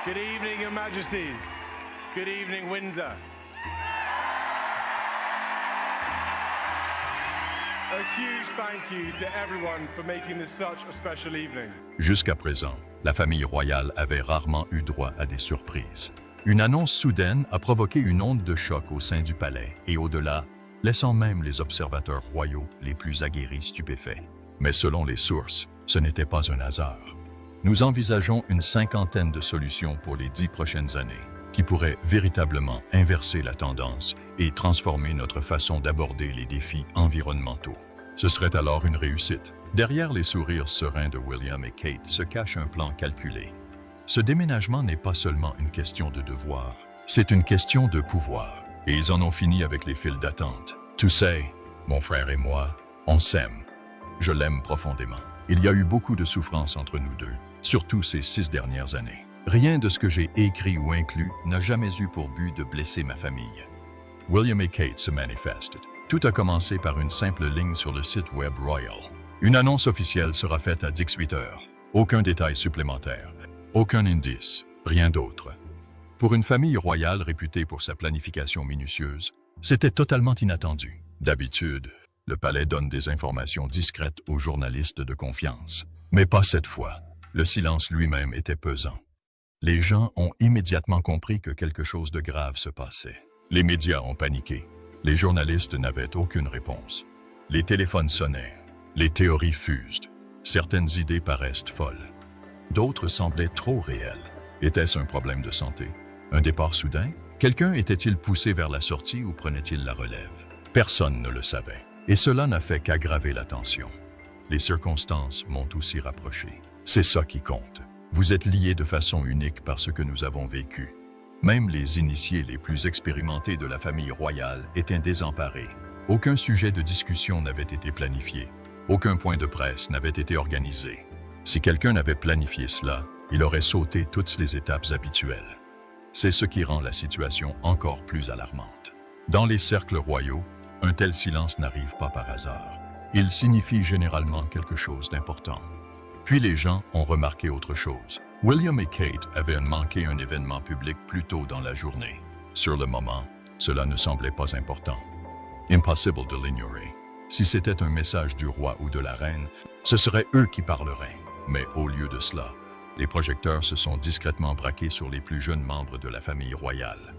Good evening, Your Majesties. Good evening, Windsor. A huge thank you to everyone for making this such a special evening. Jusqu'à présent, la famille royale avait rarement eu droit à des surprises. Une annonce soudaine a provoqué une onde de choc au sein du palais et au-delà, laissant même les observateurs royaux les plus aguerris stupéfaits. Mais selon les sources, ce n'était pas un hasard. Nous envisageons une 50aine de solutions pour les 10 prochaines années, qui pourraient véritablement inverser la tendance et transformer notre façon d'aborder les défis environnementaux. Ce serait alors une réussite. Derrière les sourires sereins de William et Kate se cache un plan calculé. Ce déménagement n'est pas seulement une question de devoir, c'est une question de pouvoir. Et ils en ont fini avec les files d'attente. Tu sais, mon frère et moi, on s'aime. Je l'aime profondément. Il y a eu beaucoup de souffrance entre nous deux, surtout ces 6 dernières années. Rien de ce que j'ai écrit ou inclus n'a jamais eu pour but de blesser ma famille. William et Kate se manifestent. Tout a commencé par une simple ligne sur le site web Royal. Une annonce officielle sera faite à 18 heures. Aucun détail supplémentaire, aucun indice, rien d'autre. Pour une famille royale réputée pour sa planification minutieuse, c'était totalement inattendu. D'habitude, le palais donne des informations discrètes aux journalistes de confiance. Mais pas cette fois. Le silence lui-même était pesant. Les gens ont immédiatement compris que quelque chose de grave se passait. Les médias ont paniqué. Les journalistes n'avaient aucune réponse. Les téléphones sonnaient. Les théories fusent. Certaines idées paraissent folles. D'autres semblaient trop réelles. Était-ce un problème de santé? Un départ soudain? Quelqu'un était-il poussé vers la sortie ou prenait-il la relève? Personne ne le savait. Et cela n'a fait qu'aggraver la tension. Les circonstances m'ont aussi rapproché. C'est ça qui compte. Vous êtes liés de façon unique par ce que nous avons vécu. Même les initiés les plus expérimentés de la famille royale étaient désemparés. Aucun sujet de discussion n'avait été planifié. Aucun point de presse n'avait été organisé. Si quelqu'un n'avait planifié cela, il aurait sauté toutes les étapes habituelles. C'est ce qui rend la situation encore plus alarmante. Dans les cercles royaux, un tel silence n'arrive pas par hasard. Il signifie généralement quelque chose d'important. Puis les gens ont remarqué autre chose. William et Kate avaient manqué un événement public plus tôt dans la journée. Sur le moment, cela ne semblait pas important. Impossible de l'ignorer. Si c'était un message du roi ou de la reine, ce serait eux qui parleraient. Mais au lieu de cela, les projecteurs se sont discrètement braqués sur les plus jeunes membres de la famille royale.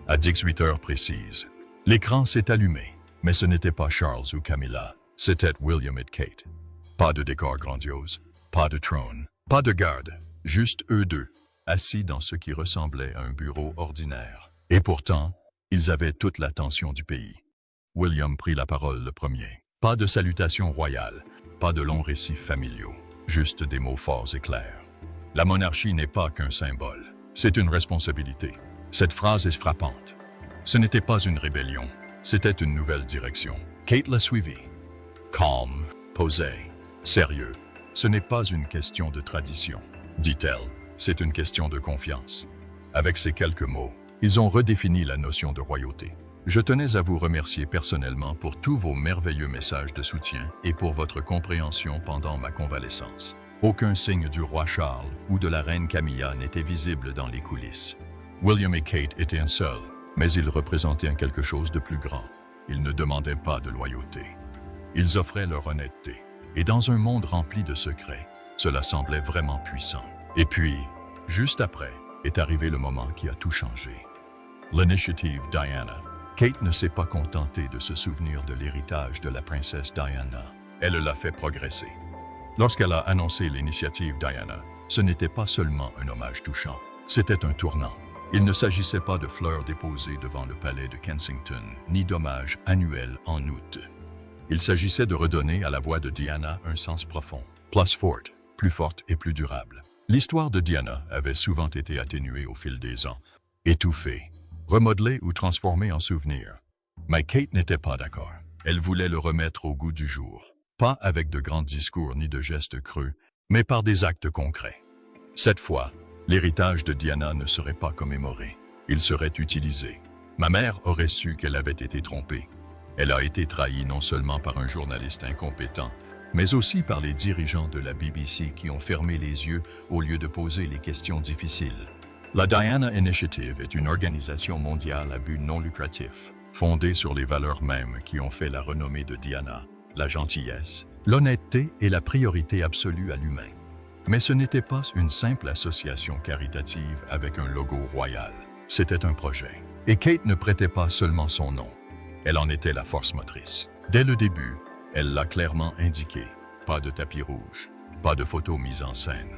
À 18 heures précises, l'écran s'est allumé. Mais ce n'était pas Charles ou Camilla, c'était William et Kate. Pas de décor grandiose, pas de trône, pas de garde, juste eux deux, assis dans ce qui ressemblait à un bureau ordinaire. Et pourtant, ils avaient toute l'attention du pays. William prit la parole le premier. Pas de salutation royale, pas de longs récits familiaux, juste des mots forts et clairs. La monarchie n'est pas qu'un symbole, c'est une responsabilité. Cette phrase est frappante. Ce n'était pas une rébellion. C'était une nouvelle direction. Kate l'a suivi. Calme, posée, sérieux. Ce n'est pas une question de tradition, dit-elle. C'est une question de confiance. Avec ces quelques mots, ils ont redéfini la notion de royauté. Je tenais à vous remercier personnellement pour tous vos merveilleux messages de soutien et pour votre compréhension pendant ma convalescence. Aucun signe du roi Charles ou de la reine Camilla n'était visible dans les coulisses. William et Kate étaient un seul. Mais ils représentaient quelque chose de plus grand. Ils ne demandaient pas de loyauté. Ils offraient leur honnêteté. Et dans un monde rempli de secrets, cela semblait vraiment puissant. Et puis, juste après, est arrivé le moment qui a tout changé. L'initiative Diana. Kate ne s'est pas contentée de se souvenir de l'héritage de la princesse Diana. Elle l'a fait progresser. Lorsqu'elle a annoncé l'initiative Diana, ce n'était pas seulement un hommage touchant, c'était un tournant. Il ne s'agissait pas de fleurs déposées devant le palais de Kensington, ni d'hommages annuels en août. Il s'agissait de redonner à la voix de Diana un sens profond, plus forte et plus durable. L'histoire de Diana avait souvent été atténuée au fil des ans, étouffée, remodelée ou transformée en souvenir. Mais Kate n'était pas d'accord. Elle voulait le remettre au goût du jour. Pas avec de grands discours ni de gestes creux, mais par des actes concrets. Cette fois, l'héritage de Diana ne serait pas commémoré, il serait utilisé. Ma mère aurait su qu'elle avait été trompée. Elle a été trahie non seulement par un journaliste incompétent, mais aussi par les dirigeants de la BBC qui ont fermé les yeux au lieu de poser les questions difficiles. La Diana Initiative est une organisation mondiale à but non lucratif, fondée sur les valeurs mêmes qui ont fait la renommée de Diana, la gentillesse, l'honnêteté et la priorité absolue à l'humain. Mais ce n'était pas une simple association caritative avec un logo royal. C'était un projet. Et Kate ne prêtait pas seulement son nom. Elle en était la force motrice. Dès le début, elle l'a clairement indiqué. Pas de tapis rouge, pas de photos mises en scène.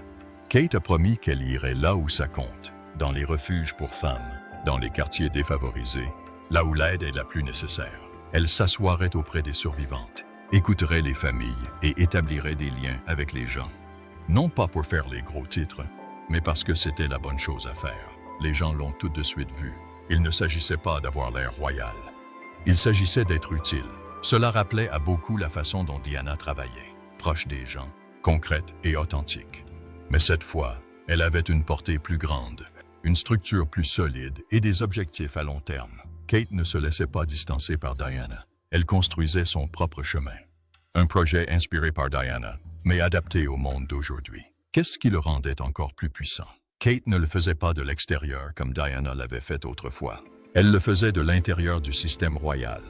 Kate a promis qu'elle irait là où ça compte, dans les refuges pour femmes, dans les quartiers défavorisés, là où l'aide est la plus nécessaire. Elle s'assoirait auprès des survivantes, écouterait les familles et établirait des liens avec les gens. Non pas pour faire les gros titres, mais parce que c'était la bonne chose à faire. Les gens l'ont tout de suite vu. Il ne s'agissait pas d'avoir l'air royal. Il s'agissait d'être utile. Cela rappelait à beaucoup la façon dont Diana travaillait, proche des gens, concrète et authentique. Mais cette fois, elle avait une portée plus grande, une structure plus solide et des objectifs à long terme. Kate ne se laissait pas distancer par Diana. Elle construisait son propre chemin. Un projet inspiré par Diana, mais adapté au monde d'aujourd'hui. Qu'est-ce qui le rendait encore plus puissant? Kate ne le faisait pas de l'extérieur comme Diana l'avait fait autrefois. Elle le faisait de l'intérieur du système royal.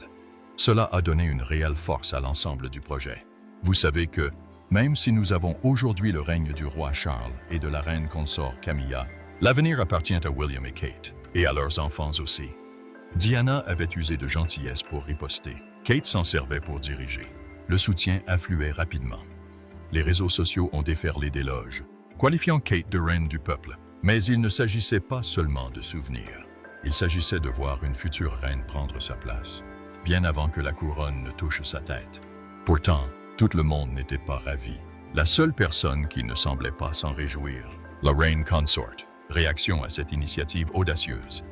Cela a donné une réelle force à l'ensemble du projet. Vous savez que, même si nous avons aujourd'hui le règne du roi Charles et de la reine consort Camilla, l'avenir appartient à William et Kate, et à leurs enfants aussi. Diana avait usé de gentillesse pour riposter. Kate s'en servait pour diriger. Le soutien affluait rapidement. Les réseaux sociaux ont déferlé d'éloges, qualifiant Kate de reine du peuple. Mais il ne s'agissait pas seulement de souvenirs. Il s'agissait de voir une future reine prendre sa place, bien avant que la couronne ne touche sa tête. Pourtant, tout le monde n'était pas ravi. La seule personne qui ne semblait pas s'en réjouir, la reine consort, réaction à cette initiative audacieuse.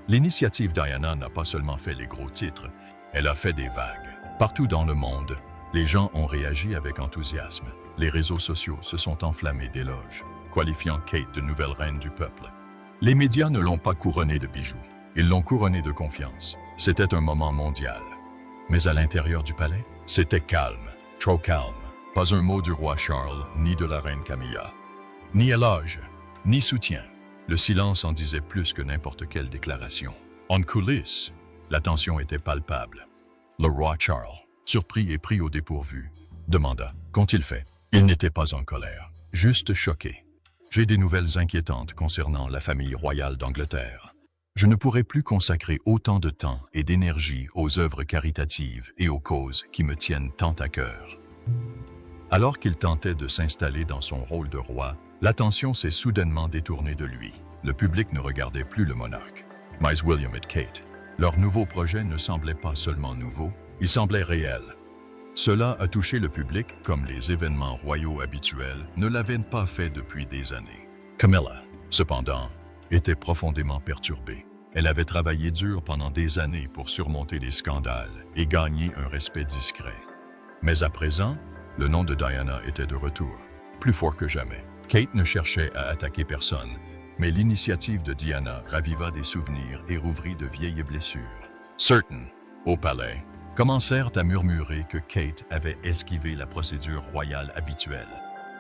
L'initiative Diana n'a pas seulement fait les gros titres, elle a fait des vagues. Partout dans le monde, les gens ont réagi avec enthousiasme. Les réseaux sociaux se sont enflammés d'éloges, qualifiant Kate de nouvelle reine du peuple. Les médias ne l'ont pas couronnée de bijoux, ils l'ont couronnée de confiance. C'était un moment mondial. Mais à l'intérieur du palais, c'était calme, trop calme. Pas un mot du roi Charles, ni de la reine Camilla. Ni éloge, ni soutien. Le silence en disait plus que n'importe quelle déclaration. En coulisses, la tension était palpable. Le roi Charles, surpris et pris au dépourvu, demanda « Qu'ont-ils fait ?» Il n'était pas en colère, juste choqué. « J'ai des nouvelles inquiétantes concernant la famille royale d'Angleterre. Je ne pourrai plus consacrer autant de temps et d'énergie aux œuvres caritatives et aux causes qui me tiennent tant à cœur. » Alors qu'il tentait de s'installer dans son rôle de roi, l'attention s'est soudainement détournée de lui. Le public ne regardait plus le monarque, mais William et Kate. Leur nouveau projet ne semblait pas seulement nouveau, il semblait réel. Cela a touché le public comme les événements royaux habituels ne l'avaient pas fait depuis des années. Camilla, cependant, était profondément perturbée. Elle avait travaillé dur pendant des années pour surmonter les scandales et gagner un respect discret. Mais à présent, le nom de Diana était de retour, plus fort que jamais. Kate ne cherchait à attaquer personne, mais l'initiative de Diana raviva des souvenirs et rouvrit de vieilles blessures. Certains, au palais, commencèrent à murmurer que Kate avait esquivé la procédure royale habituelle.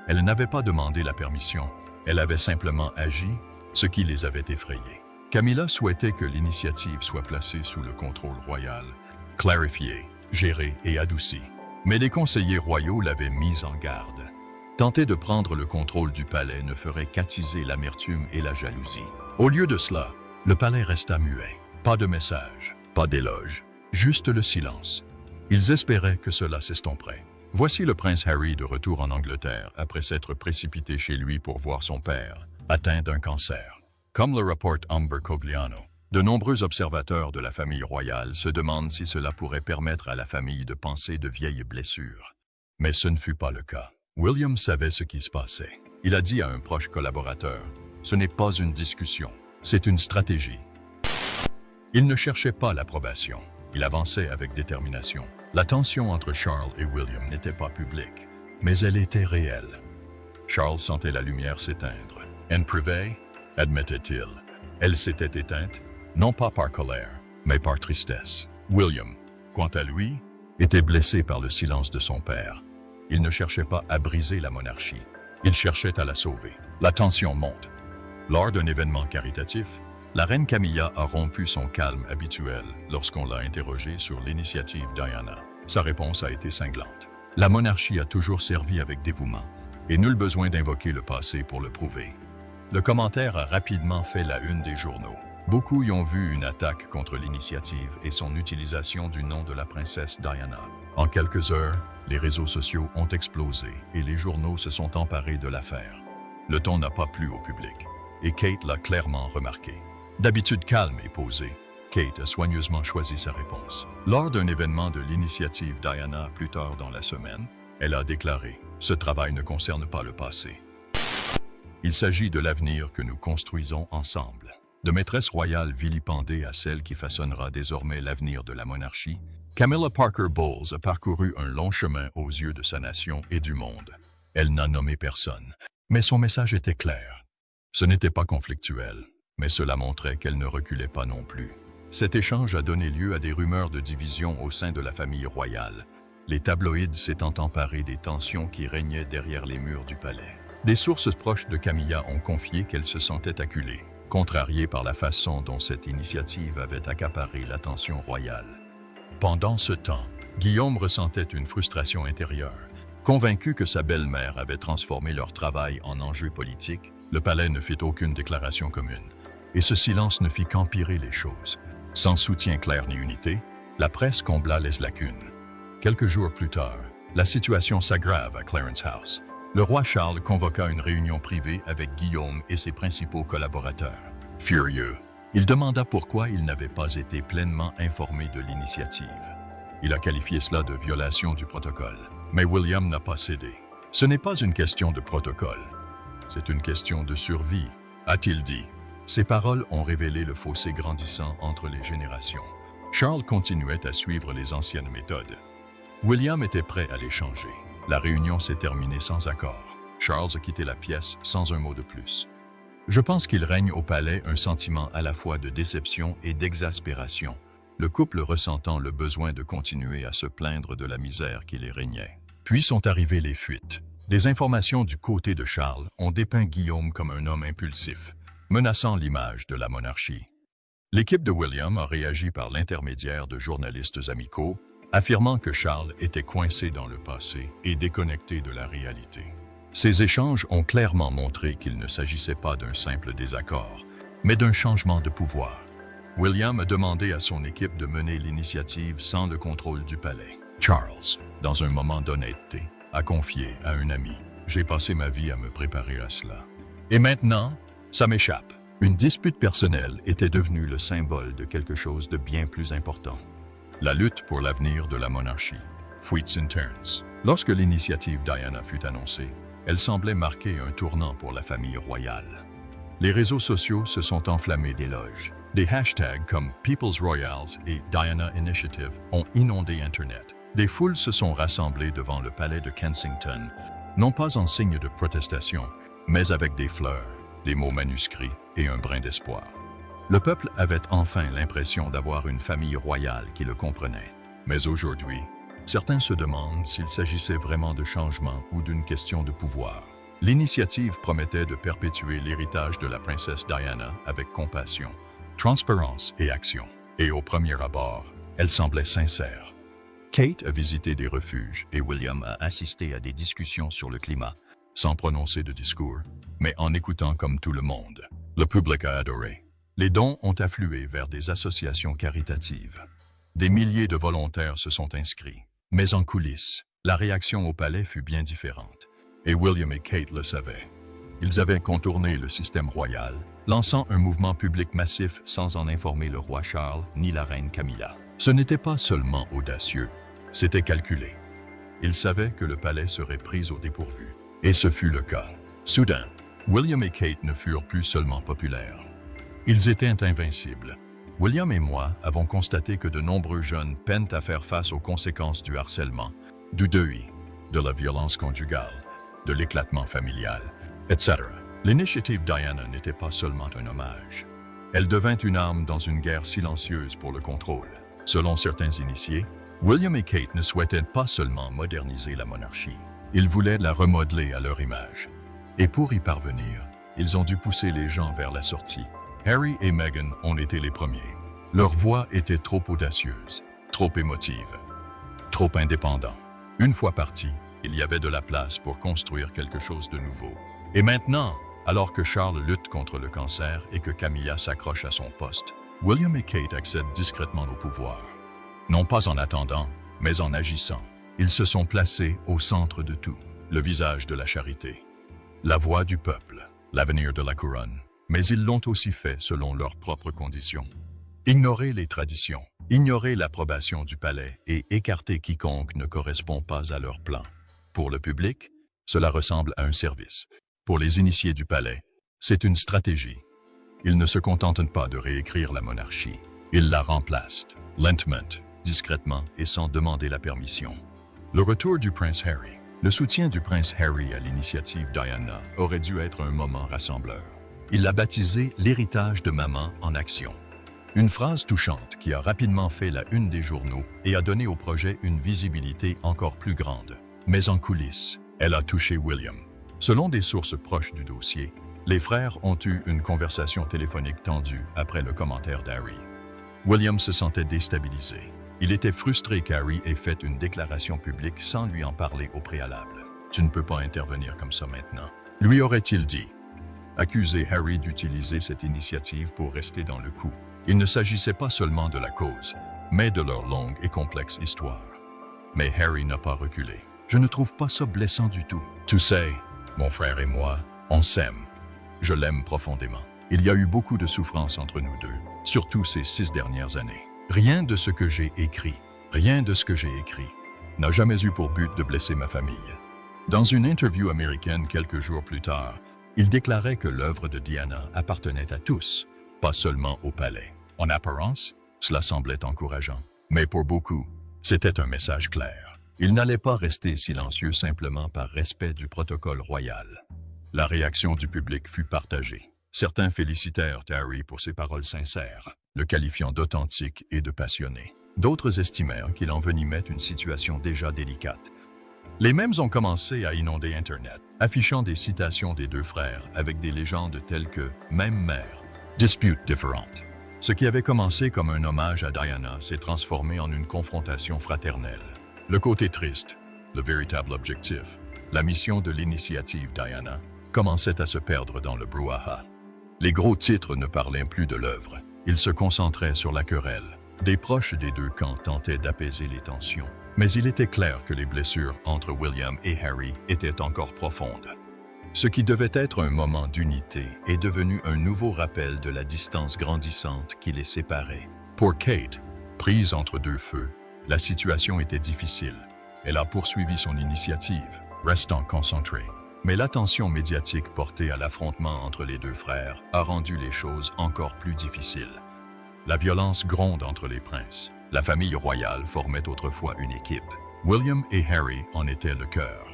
Elle n'avait pas demandé la permission, elle avait simplement agi, ce qui les avait effrayés. Camilla souhaitait que l'initiative soit placée sous le contrôle royal, clarifiée, gérée et adoucie. Mais les conseillers royaux l'avaient mise en garde. Tenter de prendre le contrôle du palais ne ferait qu'attiser l'amertume et la jalousie. Au lieu de cela, le palais resta muet. Pas de message, pas d'éloge, juste le silence. Ils espéraient que cela s'estomperait. Voici le prince Harry de retour en Angleterre après s'être précipité chez lui pour voir son père, atteint d'un cancer. Comme le rapporte Amber Cogliano, de nombreux observateurs de la famille royale se demandent si cela pourrait permettre à la famille de panser de vieilles blessures. Mais ce ne fut pas le cas. William savait ce qui se passait. Il a dit à un proche collaborateur, « Ce n'est pas une discussion, c'est une stratégie. » Il ne cherchait pas l'approbation. Il avançait avec détermination. La tension entre Charles et William n'était pas publique, mais elle était réelle. Charles sentait la lumière s'éteindre. En privé, admettait-il, elle s'était éteinte, non pas par colère, mais par tristesse. William, quant à lui, était blessé par le silence de son père. Il ne cherchait pas à briser la monarchie, il cherchait à la sauver. La tension monte. Lors d'un événement caritatif, la reine Camilla a rompu son calme habituel lorsqu'on l'a interrogée sur l'initiative Diana. Sa réponse a été cinglante. La monarchie a toujours servi avec dévouement, et nul besoin d'invoquer le passé pour le prouver. Le commentaire a rapidement fait la une des journaux. Beaucoup y ont vu une attaque contre l'initiative et son utilisation du nom de la princesse Diana. En quelques heures, les réseaux sociaux ont explosé et les journaux se sont emparés de l'affaire. Le ton n'a pas plu au public, et Kate l'a clairement remarqué. D'habitude calme et posée, Kate a soigneusement choisi sa réponse. Lors d'un événement de l'initiative Diana plus tard dans la semaine, elle a déclaré « Ce travail ne concerne pas le passé. Il s'agit de l'avenir que nous construisons ensemble. » De maîtresse royale vilipendée à celle qui façonnera désormais l'avenir de la monarchie, Camilla Parker Bowles a parcouru un long chemin aux yeux de sa nation et du monde. Elle n'a nommé personne, mais son message était clair. Ce n'était pas conflictuel, mais cela montrait qu'elle ne reculait pas non plus. Cet échange a donné lieu à des rumeurs de division au sein de la famille royale, les tabloïds s'étant emparés des tensions qui régnaient derrière les murs du palais. Des sources proches de Camilla ont confié qu'elle se sentait acculée, contrariée par la façon dont cette initiative avait accaparé l'attention royale. Pendant ce temps, Guillaume ressentait une frustration intérieure. Convaincu que sa belle-mère avait transformé leur travail en enjeu politique, le palais ne fit aucune déclaration commune. Et ce silence ne fit qu'empirer les choses. Sans soutien clair ni unité, la presse combla les lacunes. Quelques jours plus tard, la situation s'aggrave à Clarence House. Le roi Charles convoqua une réunion privée avec Guillaume et ses principaux collaborateurs. Furieux, il demanda pourquoi il n'avait pas été pleinement informé de l'initiative. Il a qualifié cela de violation du protocole. Mais William n'a pas cédé. Ce n'est pas une question de protocole. C'est une question de survie, a-t-il dit. Ses paroles ont révélé le fossé grandissant entre les générations. Charles continuait à suivre les anciennes méthodes. William était prêt à les changer. La réunion s'est terminée sans accord. Charles a quitté la pièce sans un mot de plus. Je pense qu'il règne au palais un sentiment à la fois de déception et d'exaspération, le couple ressentant le besoin de continuer à se plaindre de la misère qui les régnait. Puis sont arrivées les fuites. Des informations du côté de Charles ont dépeint Guillaume comme un homme impulsif, menaçant l'image de la monarchie. L'équipe de William a réagi par l'intermédiaire de journalistes amicaux, affirmant que Charles était coincé dans le passé et déconnecté de la réalité. Ces échanges ont clairement montré qu'il ne s'agissait pas d'un simple désaccord, mais d'un changement de pouvoir. William a demandé à son équipe de mener l'initiative sans le contrôle du palais. Charles, dans un moment d'honnêteté, a confié à un ami « J'ai passé ma vie à me préparer à cela. Et maintenant, ça m'échappe. » Une dispute personnelle était devenue le symbole de quelque chose de bien plus important. La lutte pour l'avenir de la monarchie. Fuites internes. Lorsque l'initiative Diana fut annoncée, elle semblait marquer un tournant pour la famille royale. Les réseaux sociaux se sont enflammés d'éloges. Des hashtags comme People's Royals et Diana Initiative ont inondé Internet. Des foules se sont rassemblées devant le palais de Kensington, non pas en signe de protestation, mais avec des fleurs, des mots manuscrits et un brin d'espoir. Le peuple avait enfin l'impression d'avoir une famille royale qui le comprenait. Mais aujourd'hui, certains se demandent s'il s'agissait vraiment de changement ou d'une question de pouvoir. L'initiative promettait de perpétuer l'héritage de la princesse Diana avec compassion, transparence et action. Et au premier abord, elle semblait sincère. Kate a visité des refuges et William a assisté à des discussions sur le climat, sans prononcer de discours, mais en écoutant comme tout le monde. Le public a adoré. Les dons ont afflué vers des associations caritatives. Des milliers de volontaires se sont inscrits. Mais en coulisses, la réaction au palais fut bien différente. Et William et Kate le savaient. Ils avaient contourné le système royal, lançant un mouvement public massif sans en informer le roi Charles ni la reine Camilla. Ce n'était pas seulement audacieux, c'était calculé. Ils savaient que le palais serait pris au dépourvu. Et ce fut le cas. Soudain, William et Kate ne furent plus seulement populaires. Ils étaient invincibles. William et moi avons constaté que de nombreux jeunes peinent à faire face aux conséquences du harcèlement, du deuil, de la violence conjugale, de l'éclatement familial, etc. L'initiative Diana n'était pas seulement un hommage. Elle devint une arme dans une guerre silencieuse pour le contrôle. Selon certains initiés, William et Kate ne souhaitaient pas seulement moderniser la monarchie. Ils voulaient la remodeler à leur image. Et pour y parvenir, Ils ont dû pousser les gens vers la sortie. Harry et Meghan ont été les premiers. Leur voix était trop audacieuse, trop émotive, trop indépendante. Une fois partis, il y avait de la place pour construire quelque chose de nouveau. Et maintenant, alors que Charles lutte contre le cancer et que Camilla s'accroche à son poste, William et Kate accèdent discrètement au pouvoir. Non pas en attendant, mais en agissant. Ils se sont placés au centre de tout, le visage de la charité, la voix du peuple, l'avenir de la couronne. Mais ils l'ont aussi fait selon leurs propres conditions. Ignorer les traditions, ignorer l'approbation du palais et écarter quiconque ne correspond pas à leur plan. Pour le public, cela ressemble à un service. Pour les initiés du palais, c'est une stratégie. Ils ne se contentent pas de réécrire la monarchie. Ils la remplacent, lentement, discrètement et sans demander la permission. Le retour du prince Harry. Le soutien du prince Harry à l'initiative Diana aurait dû être un moment rassembleur. Il l'a baptisé « l'héritage de maman en action ». Une phrase touchante qui a rapidement fait la une des journaux et a donné au projet une visibilité encore plus grande. Mais en coulisses, elle a touché William. Selon des sources proches du dossier, les frères ont eu une conversation téléphonique tendue après le commentaire d'Harry. William se sentait déstabilisé. Il était frustré qu'Harry ait fait une déclaration publique sans lui en parler au préalable. « Tu ne peux pas intervenir comme ça maintenant. » Lui aurait-il dit. Accuser Harry d'utiliser cette initiative pour rester dans le coup. Il ne s'agissait pas seulement de la cause, mais de leur longue et complexe histoire. Mais Harry n'a pas reculé. « Je ne trouve pas ça blessant du tout. Tu sais, mon frère et moi, on s'aime. Je l'aime profondément. Il y a eu beaucoup de souffrance entre nous deux, surtout ces 6 dernières années. Rien de ce que j'ai écrit, n'a jamais eu pour but de blesser ma famille. » Dans une interview américaine quelques jours plus tard, il déclarait que l'œuvre de Diana appartenait à tous, pas seulement au palais. En apparence, cela semblait encourageant. Mais pour beaucoup, c'était un message clair. Il n'allait pas rester silencieux simplement par respect du protocole royal. La réaction du public fut partagée. Certains félicitèrent Harry pour ses paroles sincères, le qualifiant d'authentique et de passionné. D'autres estimèrent qu'il envenimait une situation déjà délicate. Les mêmes ont commencé à inonder Internet, affichant des citations des deux frères avec des légendes telles que « même mère »,« dispute différente ». Ce qui avait commencé comme un hommage à Diana s'est transformé en une confrontation fraternelle. Le côté triste, le véritable objectif, la mission de l'initiative Diana, commençait à se perdre dans le brouhaha. Les gros titres ne parlaient plus de l'œuvre, ils se concentraient sur la querelle. Des proches des deux camps tentaient d'apaiser les tensions, mais il était clair que les blessures entre William et Harry étaient encore profondes. Ce qui devait être un moment d'unité est devenu un nouveau rappel de la distance grandissante qui les séparait. Pour Kate, prise entre deux feux, la situation était difficile. Elle a poursuivi son initiative, restant concentrée. Mais l'attention médiatique portée à l'affrontement entre les deux frères a rendu les choses encore plus difficiles. La violence gronde entre les princes. La famille royale formait autrefois une équipe. William et Harry en étaient le cœur.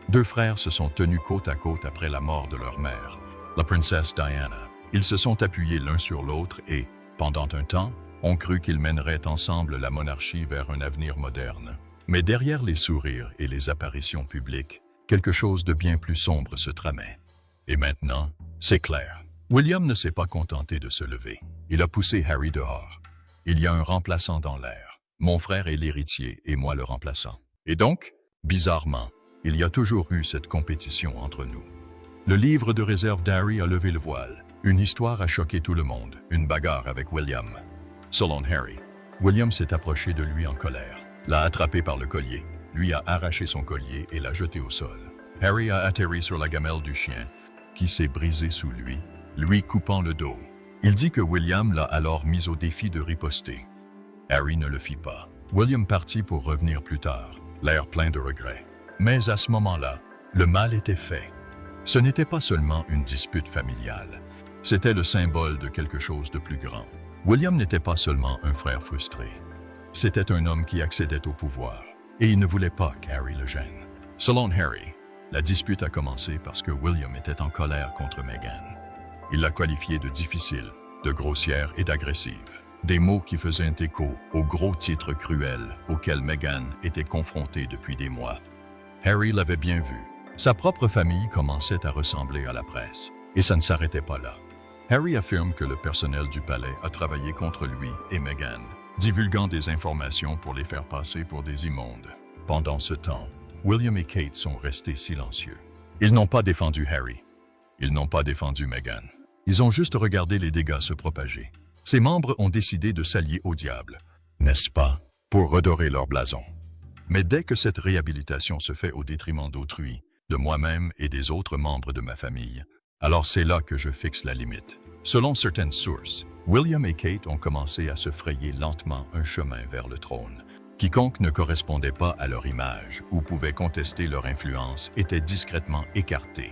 Deux frères se sont tenus côte à côte après la mort de leur mère, la princesse Diana. Ils se sont appuyés l'un sur l'autre et, pendant un temps, ont cru qu'ils mèneraient ensemble la monarchie vers un avenir moderne. Mais derrière les sourires et les apparitions publiques, quelque chose de bien plus sombre se tramait. Et maintenant, c'est clair. William ne s'est pas contenté de se lever. Il a poussé Harry dehors. Il y a un remplaçant dans l'air. Mon frère est l'héritier et moi le remplaçant. Et donc, bizarrement, il y a toujours eu cette compétition entre nous. Le livre de réserve d'Harry a levé le voile. Une histoire a choqué tout le monde. Une bagarre avec William. Selon Harry, William s'est approché de lui en colère, l'a attrapé par le collier, lui a arraché son collier et l'a jeté au sol. Harry a atterri sur la gamelle du chien, qui s'est brisée sous lui coupant le dos. Il dit que William l'a alors mis au défi de riposter. Harry ne le fit pas. William partit pour revenir plus tard, l'air plein de regrets. Mais à ce moment-là, le mal était fait. Ce n'était pas seulement une dispute familiale, c'était le symbole de quelque chose de plus grand. William n'était pas seulement un frère frustré. C'était un homme qui accédait au pouvoir, et il ne voulait pas qu'Harry le gêne. Selon Harry, la dispute a commencé parce que William était en colère contre Meghan. Il l'a qualifiée de difficile, de grossière et d'agressive. Des mots qui faisaient écho aux gros titres cruels auxquels Meghan était confrontée depuis des mois. Harry l'avait bien vu. Sa propre famille commençait à ressembler à la presse. Et ça ne s'arrêtait pas là. Harry affirme que le personnel du palais a travaillé contre lui et Meghan, divulguant des informations pour les faire passer pour des immondes. Pendant ce temps, William et Kate sont restés silencieux. Ils n'ont pas défendu Harry. Ils n'ont pas défendu Meghan. Ils ont juste regardé les dégâts se propager. Ses membres ont décidé de s'allier au diable, n'est-ce pas, pour redorer leur blason. Mais dès que cette réhabilitation se fait au détriment d'autrui, de moi-même et des autres membres de ma famille, alors c'est là que je fixe la limite. Selon certaines sources, William et Kate ont commencé à se frayer lentement un chemin vers le trône. Quiconque ne correspondait pas à leur image ou pouvait contester leur influence était discrètement écarté.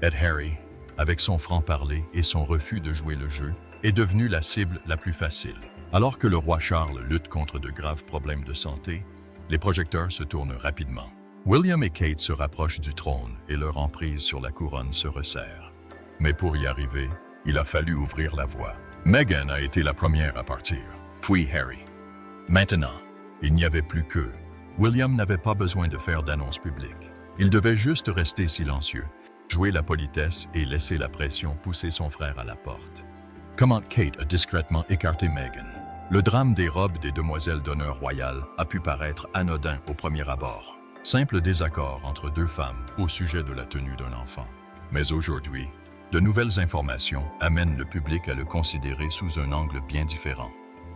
Ed Harry, avec son franc-parler et son refus de jouer le jeu, est devenu la cible la plus facile. Alors que le roi Charles lutte contre de graves problèmes de santé, les projecteurs se tournent rapidement. William et Kate se rapprochent du trône et leur emprise sur la couronne se resserre. Mais pour y arriver, il a fallu ouvrir la voie. Meghan a été la première à partir, puis Harry. Maintenant, il n'y avait plus qu'eux. William n'avait pas besoin de faire d'annonce publique. Il devait juste rester silencieux, jouer la politesse et laisser la pression pousser son frère à la porte. Comment Kate a discrètement écarté Meghan. Le drame des robes des demoiselles d'honneur royales a pu paraître anodin au premier abord. Simple désaccord entre deux femmes au sujet de la tenue d'un enfant. Mais aujourd'hui, de nouvelles informations amènent le public à le considérer sous un angle bien différent.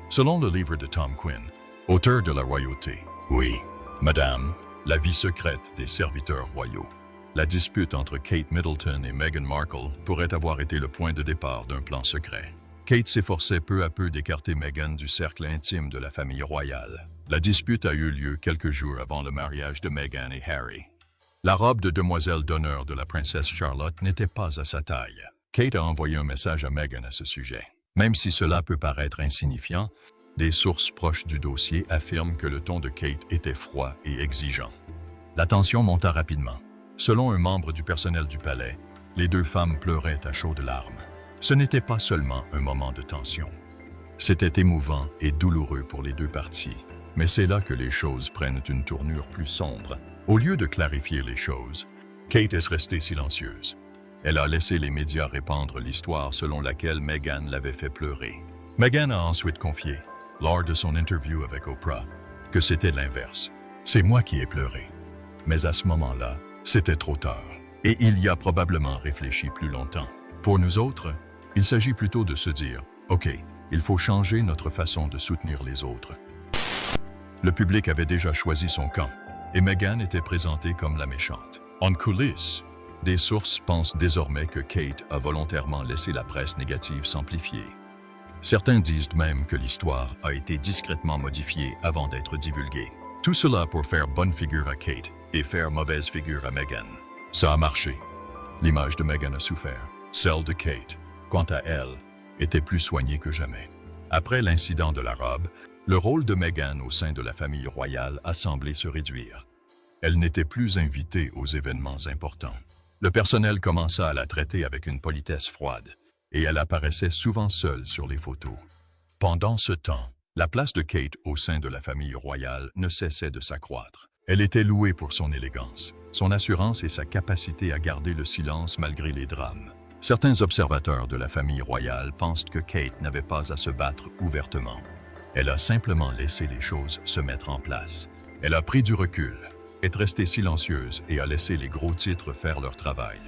Selon le livre de Tom Quinn, auteur de la royauté, oui, Madame, la vie secrète des serviteurs royaux, la dispute entre Kate Middleton et Meghan Markle pourrait avoir été le point de départ d'un plan secret. Kate s'efforçait peu à peu d'écarter Meghan du cercle intime de la famille royale. La dispute a eu lieu quelques jours avant le mariage de Meghan et Harry. La robe de demoiselle d'honneur de la princesse Charlotte n'était pas à sa taille. Kate a envoyé un message à Meghan à ce sujet. Même si cela peut paraître insignifiant, des sources proches du dossier affirment que le ton de Kate était froid et exigeant. La tension monta rapidement. Selon un membre du personnel du palais, les deux femmes pleuraient à chaudes larmes. Ce n'était pas seulement un moment de tension. C'était émouvant et douloureux pour les deux parties. Mais c'est là que les choses prennent une tournure plus sombre. Au lieu de clarifier les choses, Kate est restée silencieuse. Elle a laissé les médias répandre l'histoire selon laquelle Meghan l'avait fait pleurer. Meghan a ensuite confié, lors de son interview avec Oprah, que c'était l'inverse. C'est moi qui ai pleuré. Mais à ce moment-là, c'était trop tard. Et il y a probablement réfléchi plus longtemps. Pour nous autres, il s'agit plutôt de se dire, OK, il faut changer notre façon de soutenir les autres. Le public avait déjà choisi son camp, et Meghan était présentée comme la méchante. En coulisses, des sources pensent désormais que Kate a volontairement laissé la presse négative s'amplifier. Certains disent même que l'histoire a été discrètement modifiée avant d'être divulguée. Tout cela pour faire bonne figure à Kate et faire mauvaise figure à Meghan. Ça a marché. L'image de Meghan a souffert. Celle de Kate, quant à elle, était plus soignée que jamais. Après l'incident de la robe, le rôle de Meghan au sein de la famille royale a semblé se réduire. Elle n'était plus invitée aux événements importants. Le personnel commença à la traiter avec une politesse froide, et elle apparaissait souvent seule sur les photos. Pendant ce temps, la place de Kate au sein de la famille royale ne cessait de s'accroître. Elle était louée pour son élégance, son assurance et sa capacité à garder le silence malgré les drames. Certains observateurs de la famille royale pensent que Kate n'avait pas à se battre ouvertement. Elle a simplement laissé les choses se mettre en place. Elle a pris du recul, est restée silencieuse et a laissé les gros titres faire leur travail.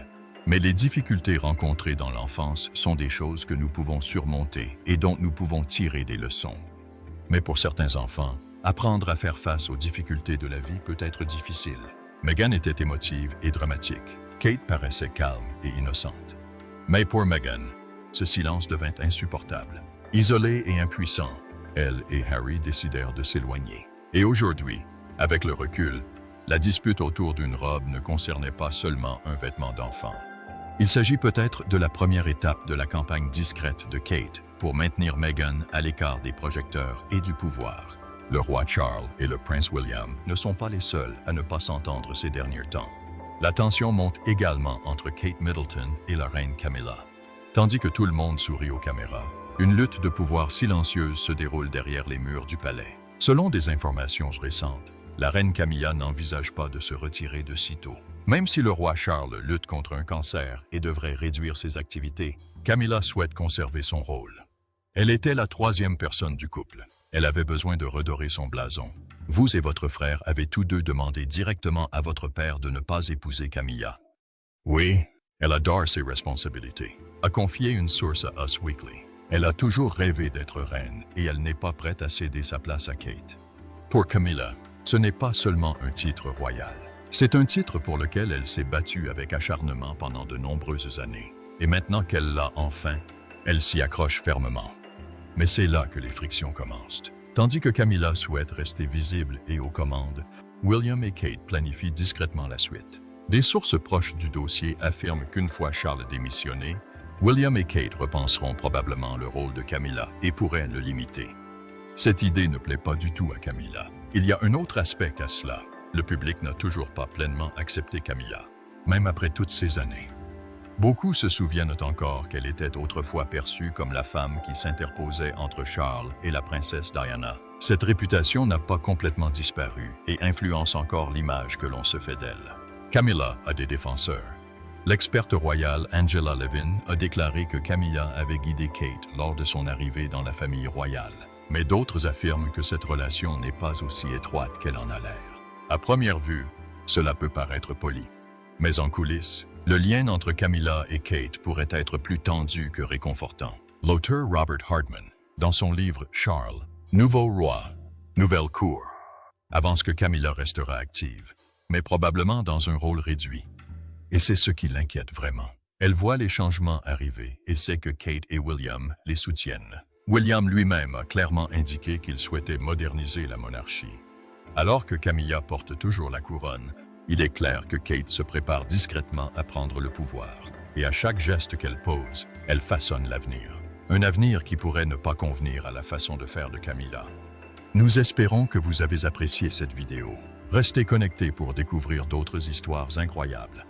Mais les difficultés rencontrées dans l'enfance sont des choses que nous pouvons surmonter et dont nous pouvons tirer des leçons. Mais pour certains enfants, apprendre à faire face aux difficultés de la vie peut être difficile. Meghan était émotive et dramatique. Kate paraissait calme et innocente. Mais pour Meghan, ce silence devint insupportable. Isolée et impuissant, elle et Harry décidèrent de s'éloigner. Et aujourd'hui, avec le recul, la dispute autour d'une robe ne concernait pas seulement un vêtement d'enfant. Il s'agit peut-être de la première étape de la campagne discrète de Kate pour maintenir Meghan à l'écart des projecteurs et du pouvoir. Le roi Charles et le prince William ne sont pas les seuls à ne pas s'entendre ces derniers temps. La tension monte également entre Kate Middleton et la reine Camilla. Tandis que tout le monde sourit aux caméras, une lutte de pouvoir silencieuse se déroule derrière les murs du palais. Selon des informations récentes, la reine Camilla n'envisage pas de se retirer de sitôt. Même si le roi Charles lutte contre un cancer et devrait réduire ses activités, Camilla souhaite conserver son rôle. Elle était la troisième personne du couple. Elle avait besoin de redorer son blason. Vous et votre frère avez tous deux demandé directement à votre père de ne pas épouser Camilla. Oui, elle adore ses responsabilités, a confié une source à Us Weekly. Elle a toujours rêvé d'être reine et elle n'est pas prête à céder sa place à Kate. Pour Camilla, ce n'est pas seulement un titre royal. C'est un titre pour lequel elle s'est battue avec acharnement pendant de nombreuses années. Et maintenant qu'elle l'a enfin, elle s'y accroche fermement. Mais c'est là que les frictions commencent. Tandis que Camilla souhaite rester visible et aux commandes, William et Kate planifient discrètement la suite. Des sources proches du dossier affirment qu'une fois Charles démissionné, William et Kate repenseront probablement le rôle de Camilla et pourraient le limiter. Cette idée ne plaît pas du tout à Camilla. Il y a un autre aspect à cela. Le public n'a toujours pas pleinement accepté Camilla, même après toutes ces années. Beaucoup se souviennent encore qu'elle était autrefois perçue comme la femme qui s'interposait entre Charles et la princesse Diana. Cette réputation n'a pas complètement disparu et influence encore l'image que l'on se fait d'elle. Camilla a des défenseurs. L'experte royale Angela Levin a déclaré que Camilla avait guidé Kate lors de son arrivée dans la famille royale. Mais d'autres affirment que cette relation n'est pas aussi étroite qu'elle en a l'air. À première vue, cela peut paraître poli. Mais en coulisses, le lien entre Camilla et Kate pourrait être plus tendu que réconfortant. L'auteur Robert Hardman, dans son livre Charles, Nouveau roi, nouvelle cour, avance que Camilla restera active, mais probablement dans un rôle réduit. Et c'est ce qui l'inquiète vraiment. Elle voit les changements arriver et sait que Kate et William les soutiennent. William lui-même a clairement indiqué qu'il souhaitait moderniser la monarchie. Alors que Camilla porte toujours la couronne, il est clair que Kate se prépare discrètement à prendre le pouvoir. Et à chaque geste qu'elle pose, elle façonne l'avenir. Un avenir qui pourrait ne pas convenir à la façon de faire de Camilla. Nous espérons que vous avez apprécié cette vidéo. Restez connectés pour découvrir d'autres histoires incroyables.